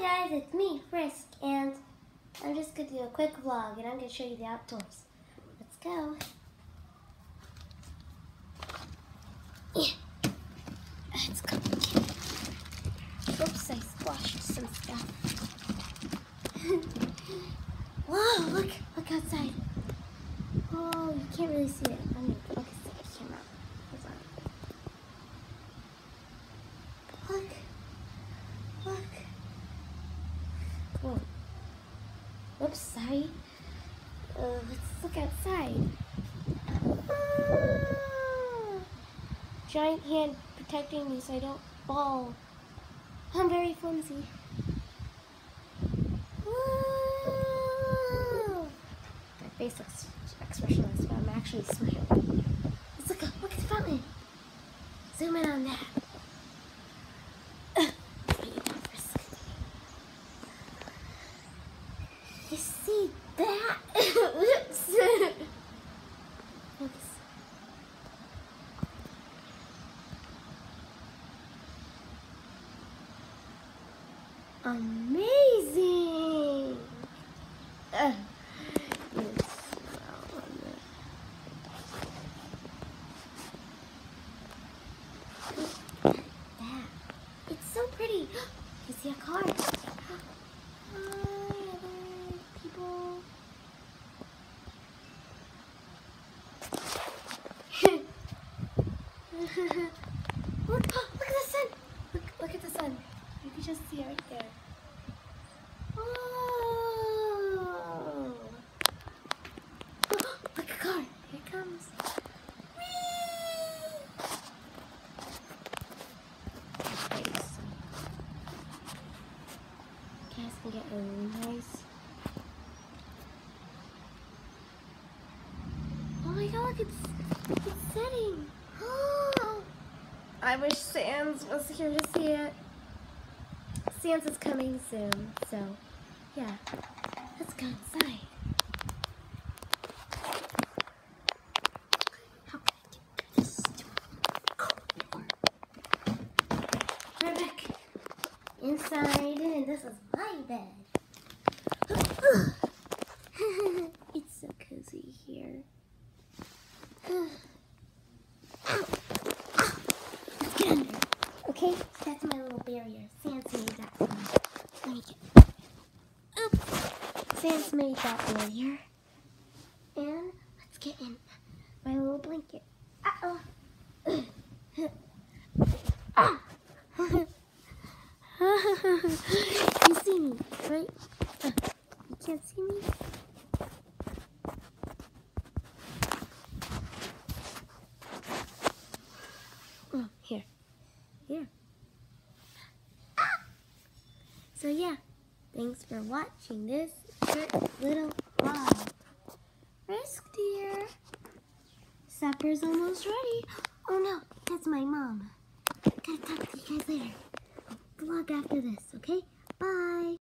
guys, it's me, Frisk, and I'm just going to do a quick vlog, and I'm going to show you the outdoors. Let's go. Yeah. It's complicated. Oops, I squashed some stuff. Whoa, look outside. Oh, you can't really see it. I'm going to focus the camera. Hold on. Look. Whoa. Whoops, sorry. Let's look outside. Ah! Giant hand protecting me so I don't fall. I'm very flimsy. Ah! My face looks expressionless, but I'm actually smiling. Let's look at the fountain. Zoom in on that. You see that? Oops. Oops. Amazing. That. It's so pretty. You see a car? Look at the sun! Look at the sun. You can just see it right there. Oh! Look, a car. Here it comes. Whee! Guys can get really nice. Oh my god, look, it's setting. I wish Sans was here to see it. Sans is coming soon, so yeah, let's go inside. How can I get this? We're back inside, and this is my bed. It's so cozy here. Okay, that's my little barrier. Sans made that for me. Let me get. Oops. Sans made that barrier. And let's get in my little blanket. Uh-oh. Ah. You see me, right? You can't see me? Here. So yeah, thanks for watching this short little vlog. Frisk dear, supper's almost ready. Oh no, that's my mom. Gotta talk to you guys later. I'll vlog after this, okay? Bye.